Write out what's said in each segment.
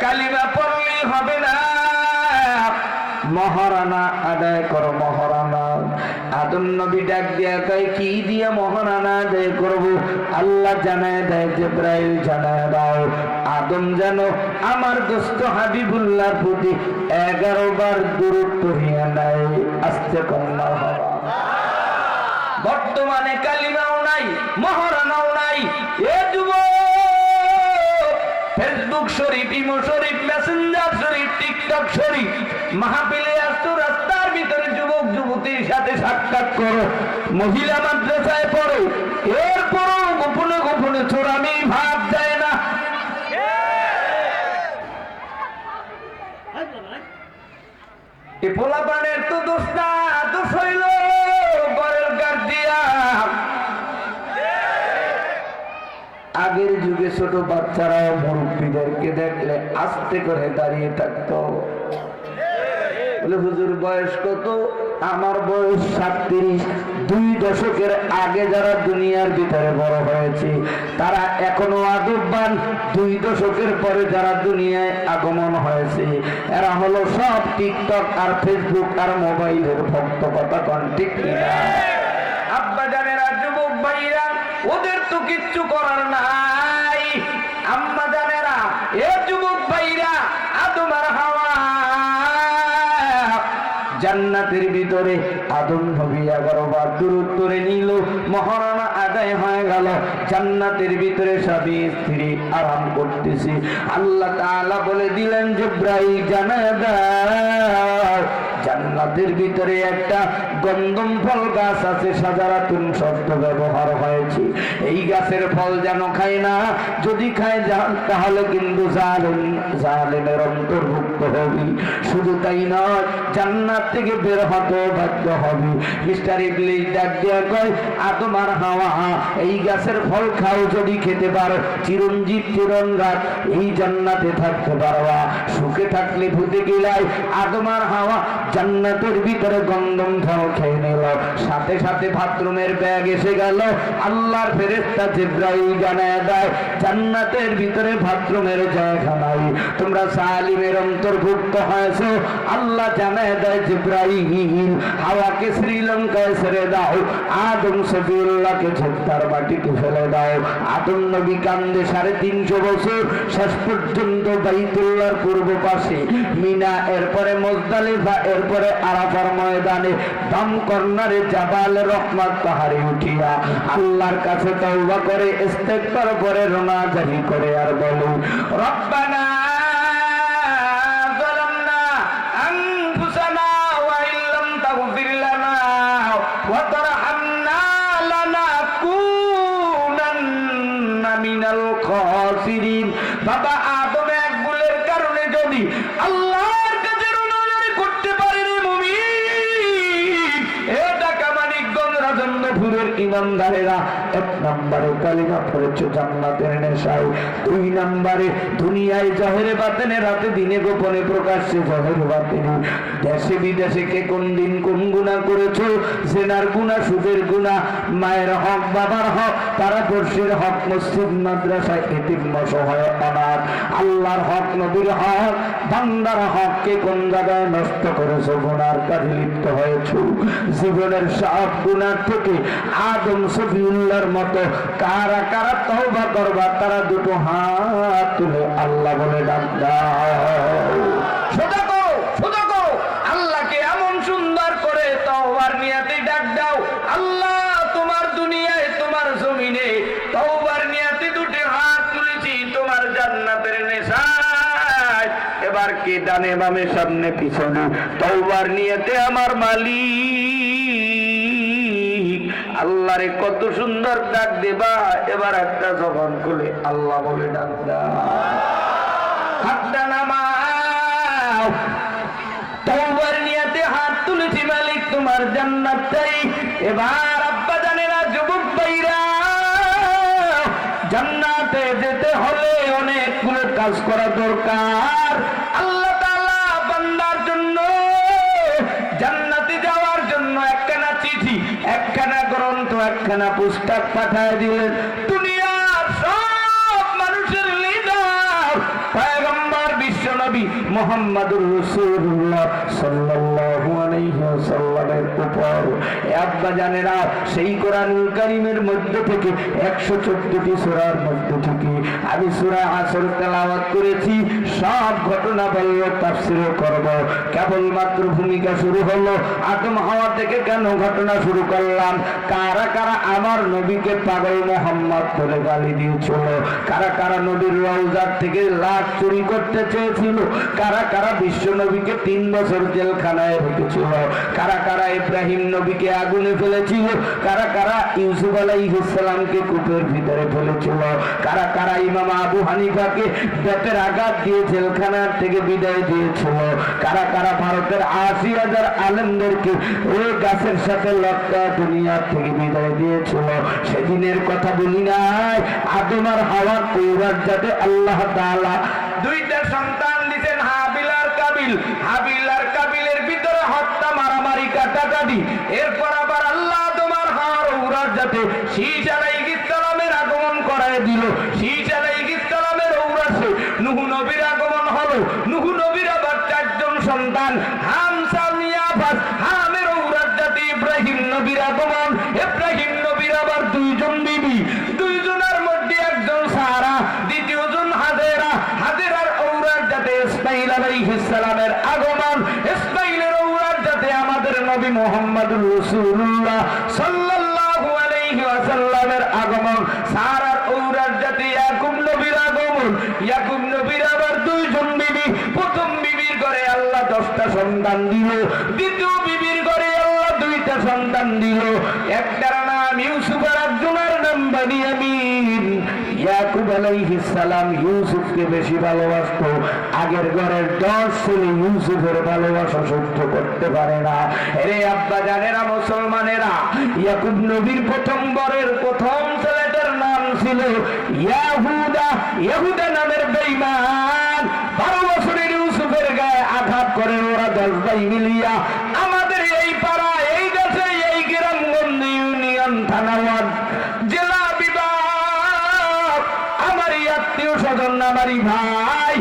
কালিমা পড়লেই হবে না, মহারানা আদায় করো মহারানা। আদম নবী ডাক দিয়া কয় কি দিয়া মহারানা আদায় করব? আল্লাহ জানায় দেয়, জিবরাইল জানায় দাও আদম যেন আমার দোস্ত হাবিবুল্লাহর প্রতি 11 বার দুরূদ পড়িয়া নেয়। আস্তে কন্যা হওয়া। বর্তমানে কালিমাও নাই, মহারানাও নাই। এ যুবক, ফেসবুক শরীফ, ইমো শরীফ, মেসেঞ্জার শরীফ, টিকটক শরীফ, মাহফিলে আসতো, রাস্তার ভিতরে যুবক যুবতীর সাথে সাক্ষাৎ করো, মহিলা মাদ্রাসায় পড়ো, এরপরও গোপনে গোপনে চোরামি ভাব যায় না। এ পোলাপানের তো দোষ না, দোষ হইল ঘরের গার্জিয়ান। আগের যুগে ছোট বাচ্চারাও মুরব্বীদেরকে দেখলে আস্তে করে দাঁড়িয়ে থাকতো, বলে হুজুর বয়স কত? আমার বয়স 37। 2 দশকের আগে যারা দুনিয়ার ভিতরে বড় হয়েছে তারা এখনো আদববান। 2 দশকের পরে যারা দুনিয়ায় আগমন হয়েছে এরা হলো সব টিকটক আর ফেসবুক আর মোবাইলের ভক্ত। কথা কোন ঠিক কিনা? আব্বা জানেরা, যুবক ভাইরা, ওদের তো কিচ্ছু করার নাই। আম্মা জানেরা, এ যুবক ভাইরা, আদম আর হাওয়া জান্নাতের ভিতরে আদম নবী 11 বার দুরূদ পড়ে নিল, মহারানা আদায় হয়ে গেল। জান্নাতের ভিতরে স্বামী স্ত্রী আরাম করতেছে। আল্লাহ তাআলা বলে দিলেন, জিবরাইল জানায় দাও জান্নাতের ভিতরে একটা গন্ধম ফল গাছ আছে, সাজারাতুন শব্দ ব্যবহার হয়েছে। এই গাছের ফল যেন খায় না, যদি খায় তাহলে কিন্তু জালেমের অন্তর্ভুক্ত হবে। শুধু তাই নয়, জান্নাত থেকে বের হতে বাধ্য হবে। মিস্টার ইবলিস ডাক দিয়া কয়, আদম আর হাওয়া এই গাছের ফল খাও, যদি খেতে পারো চিরঞ্জীব চিরনরাত এই জান্নাতে থাকতে পারবা। সুখে থাকলে ভূতে গিলাই। আদম আর হাওয়া জান্নাতের ভিতরে গন্ধম ফল খেয়ে নিল। সাথে সাথে বাথরুমের ব্যাগ এসে গেল। আল্লাহর ফেরেশতা জিবরাইল জানায় দেয়, জান্নাতের ভিতরে বাথরুমের জায়গা নাই, তোমরা সালিমের অন্তর্ভুক্ত হয়েছো। আল্লাহ জানায় দেয়, জিবরাইল হাওয়াকে শ্রীলঙ্কায় ছেড়ে দাও, আদম সফিউল্লাহকে ঝোপটার মাটিতে ফেলে দাও। আদম নবী কান্দে 350 বছর, শেষ পর্যন্ত বাইতুল্লাহর পূর্ব পাশে মিনা, এরপরে মুজদালিফা, এরপরে আরাফার ময়দানে দাম কর্নারে জাবাল রহমত পাহাড়ে উঠিয়া আল্লাহর কাছে তওবা করে ইস্তেগফার করে রোনাজারি করে আর বলো, রব্বানা যালামনা আনফুসানা ওয়া ইল্লাম তাগফির লানা ওয়া তারহামনা লানাকুনান্না মিনাল খাসিরিন। বাবা আদম এক ভুলের কারণে যদি আল্লাহর কাছে রোনাজারি করতে পারে রে মুমিন, এ ঢাকা মানিকগঞ্জ রাজন্যপুরের ইমানদারেরা, 1 নম্বরে কালিমা পড়েছো জান্নাতের নেশায়, 2 নম্বরে দুনিয়ায় জাহেরে বাতেনে, রাতে দিনে গোপনে প্রকাশ্যে জাহেরে বাতেনে, দেশে বিদেশে কে কোন দিন কোন গুনাহ করেছো, জেনার গুনাহ, সুদের গুনাহ, মায়ের হক, বাবার হক, তারা বর্ষের হক, মসজিদ মাদ্রাসায় এতিম অসহায় অনাথ, আল্লাহর হক, নবীর হক, বান্দার হক কে কোন জায়গায় নষ্ট করেছো, গুনার কাজে লিপ্ত হয়েছো। জীবনের সব গুনাহ থেকে আদম সফিউল্লাহর মতো কারা কারা তওবা করবা, তারা 2 হাত তুলে আল্লাহ বলে ডাক দাও। সোজা করো, সোজা করো, আল্লাহকে এমন সুন্দর করে তওবার নিয়াতে ডাক দাও। আল্লাহ তোমার দুনিয়ায়, তোমার জমিনে তওবার নিয়াতে 2 হাত তুলেছি তোমার জান্নাতের নেশায়। এবার কে ডানে বামে সামনে পিছনে তওবার নিয়াতে আমার মালিক আল্লাহরে কত সুন্দর ডাক দেবা। এবার একটা জবান খুলে আল্লাহ বলে ডাক দাও। হাতটা নামাও, তওবার নিয়াতে হাত তুলেছি মালিক তোমার জান্নাত চাই। এবার আব্বা জানেরা, যুবক ভাইরা, জান্নাতে যেতে হলে অনেকগুলো কাজ করা দরকার। আল্লাহ তাআলা বান্দার জন্য জান্নাতে যাওয়ার জন্য একখানা চিঠি, একখানা গ্রন্থ, একখানা পুস্তক পাঠায় দিলেন। দুনিয়ার সব মানুষের লিডার পয়গম্বর বিশ্ব নবী মুহাম্মদুর রাসূলুল্লাহ সাল্লাল্লাহু আলাইহি ওয়াসাল্লামের উপর। আব্বা জানেরা, সেই কোরআনুল কারীমের মধ্যে থেকে 114টি সূরার মধ্যে থেকে আমি সূরা আসর তেলাওয়াত করেছি। সব ঘটনা বলবো, তাফসীরও করব। কেবলমাত্র ভূমিকা শুরু হলো। আদম হাওয়া থেকে কেন ঘটনা শুরু করলাম? কারা কারা আমার নবীকে পাগল মোহাম্মদ বলে গালি দিয়েছিল? কারা কারা নবীর রওজার থেকে লাশ চুরি করতে চেয়েছিল? কারা কারা বিশ্ব নবীকে 3 বছর জেলখানায় রেখেছিল? কারা কারা ইব্রাহিম নবীকে আগুনে ফেলেছিল? কারা কারা ইউসুফ আলাইহিস সালামকে কূপের ভিতরে ফেলেছিল? কারা কারা ইমাম আবু হানিফাকে বেতের আঘাত দিয়ে জেলখানা থেকে বিদায় দিয়েছিল? কারা কারা ভারতের 80,000 আলেমদেরকে ওই গাছের সাথে লটকা দুনিয়া থেকে বিদায় দিয়েছিল? সেদিনের কথা বলি নাই। আদম আর হাওয়ার ঔরজাতে আল্লাহ তাআলা 2টা সন্তান দিয়েছেন, হাবিল আর কাবিল। হাবিল আর কাবিলের ভিতরে হত্যা, মারামারি, কাটাকাটি। এরপর আবার আল্লাহ আদম আর হাওয়ার ঔরজাতে শীষ আলাইহিস সালামের আগমন করায় দিল। শীষ আলাইহিস সালামের ঔরসে নূহ নবীর আগমন হলো। নূহ নবীর আবার 4 জন সন্তান, হাম, সাম, ইয়াফাস। হামের ঔরজাতে ইব্রাহিম নবীর আগমন। ইব্রাহিম নবীর আবার 2 জন বিবি। 2 জনের মধ্যে একজন সারা, দ্বিতীয় জন হাজেরা। হাজেরার ঔরজাতে ইসমাঈল আলাইহিস সালামের আগমন। ইসমাঈলের ঔরজাতে আমাদের নবী মুহাম্মদুর রাসূলুল্লাহ সাল্লাল্লাহু আলাইহি ওয়াসাল্লামের আগমন। সারার ঔরজাতে ইয়াকুব নবীর আগমন। ইয়াকুব নবীর আবার 2 জন বিবি। প্রথম বিবির ঘরে আল্লাহ 10টা সন্তান দিল। দ্বিতীয় বিবির ঘরে আল্লাহ 2টা সন্তান দিল। একটার নাম ইউসুফ আর একজনের নাম বিনিয়ামিন। ইয়াকুব আলাইহিস সালাম ইউসুফকে বেশি ভালোবাসতো। আগের ঘরের 10 ছেলে ইউসুফের ভালোবাসা সহ্য করতে পারে না। রে আব্বা জানেরা, মুসলমানেরা, ইয়াকুব নবীর প্রথম বরের প্রথম ছেলেটার নাম ছিল ইয়াহুদা। ইয়াহুদা নামের বেঈমান 12 বছরের ইউসুফের গায়ে আঘাত করে ওরা 10 ভাই মিলিয়া আমাদের এই পাড়া, এই দেশে, এই গ্রামগঞ্জ, ইউনিয়ন, থানাওয়ার্ড, জেলা বিভাগ, আমার আত্মীয় স্বজন, আমারই ভাই,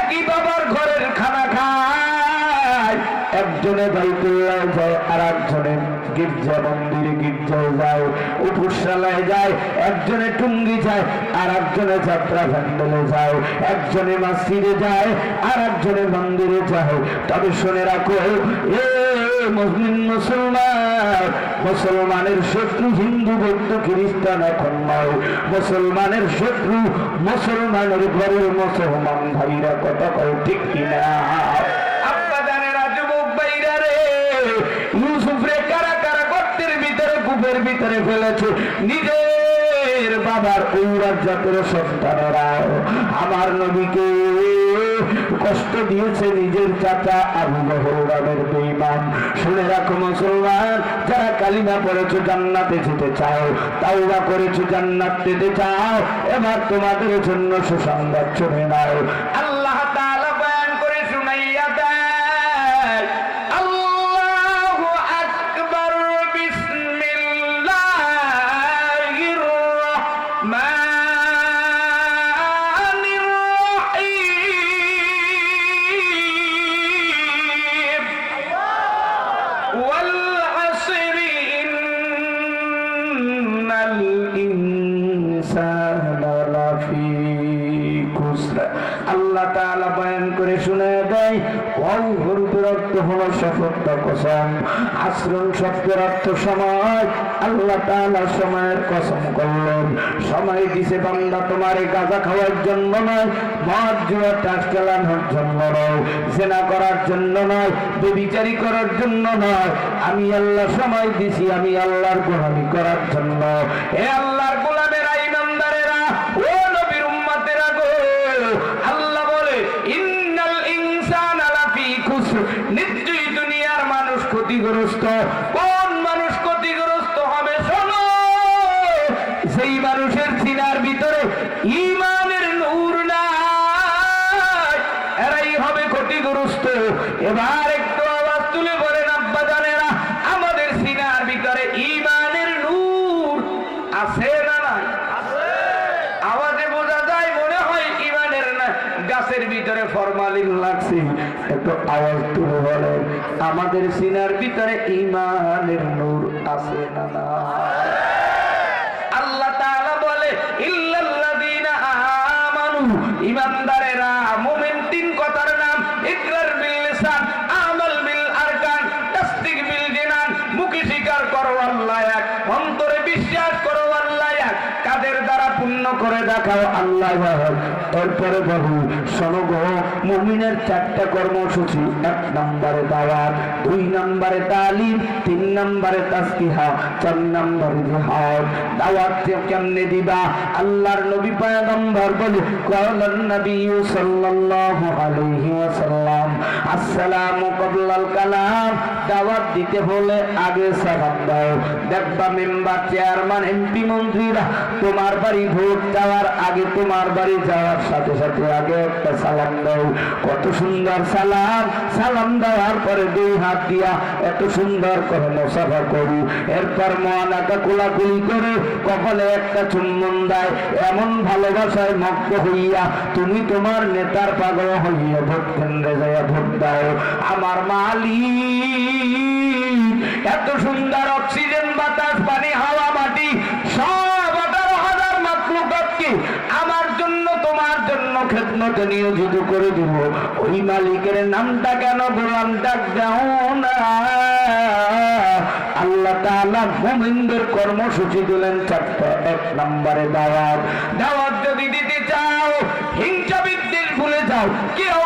একই বাবার ঘরের খানা খায়। একজনে বাইতুল্লাহ যায়, আর একজনে গির্জা মন্দিরে গির্জায় যায়, উপসালায় যায়। একজনে টুঙ্গি যায়, আর একজনে যাত্রা ভ্যান্ডেলে যায়। একজনে মসজিদে যায়, আর একজনে মন্দিরে যায়। তবে শুনে রাখো, এ মুসলিম মুসলমান, মুসলমানের শত্রু হিন্দু, বৌদ্ধ, খ্রিস্টান এখন নয়। মুসলমানের শত্রু মুসলমানের ঘরের মুসলমান ভাইরা। কথা কও ঠিক কিনা? আব্বা জানেরা, যুবক ভাইরা রে, ইউসুফ রে কারা কারা গর্তের ভিতরে, কূপের ভিতরে ফেলেছে? নিজের বাবার ঔরজাতের সন্তানেরা আমার নবীকে কষ্ট দিয়েছে। নিজের চাচা আবু বকর নামের বেঈমান। শুনে রাখো মুসলমান, যারা কালিমা পড়েছো, জান্নাতে যেতে চাও, তাওবা করেছো, জান্নাত পেতে চাও, এবার তোমাদের জন্য সুসংবাদ শুনে নাও। আল্লাহ তাআলা বয়ান করে শুনাইয়া দেয়, আল্লাহু আকবার, বিসমিল্লাহির রাহমানির রহিম। ওয়াল আসরি ইন্নাল ইনসানা লাফি খুসর। আল্লাহ তাআলা বয়ান করে শুনায় দেয়, ওয়াও হরফের অর্থ হলো শপথ, কসম। আসরুন শব্দের অর্থ সময়। আল্লাহ তাআলা সময়ের কসম করলেন। সময় দিছে বান্দা তোমার গাঁজা খাওয়ার জন্য নয়, মদ জুয়া তাস খেলানোর জন্য নয়, জেনা করার জন্য নয়, ব্যভিচারী করার জন্য নয়। আমি আল্লাহ সময় দিছি, আমি আল্লাহর গোলামি করার জন্য। এ আল্লাহর গোলামেরা, ইমানদারেরা, ও নবীর উম্মতেরা গো, আল্লাহ বলে ইন্নাল ইনসানা লাফি খুসর, নিশ্চয়ই দুনিয়ার মানুষ ক্ষতিগ্রস্ত। কোন মানুষ ক্ষতিগ্রস্ত হবে? শোনো, সেই মানুষের সিনার ভিতরে ঈমানের নূর নাই, এরাই হবে ক্ষতিগ্রস্ত। এবার একটু আওয়াজ তুলে বলেন আব্বা জানেরা, আমাদের সিনার ভিতরে ঈমানের নূর আছে না নাই? আওয়াজে বোঝা যায় মনে হয় ঈমানের না। গাছের ভিতরে ফরমালিন লাগছে, একটু আওয়াজ তুলে বলেন আমাদের সিনার ভিতরে ঈমানের নূর আছে না না? আল্লাহ তাআলা বলে ইল্লাল্লাযীনা আমানু, ঈমানদারেরা, মুমিন তিন কথার নাম, ইকরার বিল লিসান, আমাল বিল আরকান, তাসদীক বিল জিনান। মুখে স্বীকার করো আল্লাহ এক, অন্তরে বিশ্বাস করো আল্লাহ এক, কাদের দ্বারা পূর্ণ করে দেখাও আল্লাহ এক। এরপরে বলু শোনো গো, মুমিনের চারটা কর্মসূচি: 1 নম্বরে দাওয়াত, 2 নম্বরে তালিম, 3 নম্বরে তাসবিহা, 4 নম্বরে জিহাদ। দাওয়াত কেমনে দিবা? আল্লাহর নবী পয়গম্বর বলে ক্বালান নবী সাল্লাল্লাহু আলাইহি ওয়াসাল্লাম আসসালামু ক্বাবলাল কালাম। দাওয়াত দিতে হলে আগে সালাম দাও। দেখবা মেম্বার, চেয়ারম্যান, এমপি, মন্ত্রীরা তোমার বাড়ি ভোট দেওয়ার আগে, তোমার বাড়ি যাওয়ার সাথে সাথে আগে একটা সালাম দাও। কত সুন্দর সালাম! সালাম দেওয়ার পরে 2 হাত দিয়া এত সুন্দর করে মুসাফা করি, এরপর মহানাকা কোলাকুলি করে কপালে একটা চুম্বন দেয়। এমন ভালোবাসায় মগ্ন হইয়া তুমি তোমার নেতার পাগল হইয়া ভোট কেন্দ্রে যাইয়া ভোট দাও। আমার মালিক এত সুন্দর অক্সিজেন, বাতাস, পানি, হাওয়া, মাটি সব 18,000 মাখলুকাতকে আমার জন্য, তোমার জন্য খেদমতে নিয়োজিত করে দিব। ওই মালিকের নামটা কেন গোলাম ডাক দাও না? আল্লাহ তাআলা মুমিনদের কর্মসূচি দিলেন 4টা। 1 নম্বরে দাওয়াত। দাওয়াত যদি দিতে চাও, হিংসা বিদ্বেষ ভুলে যাও, কেউ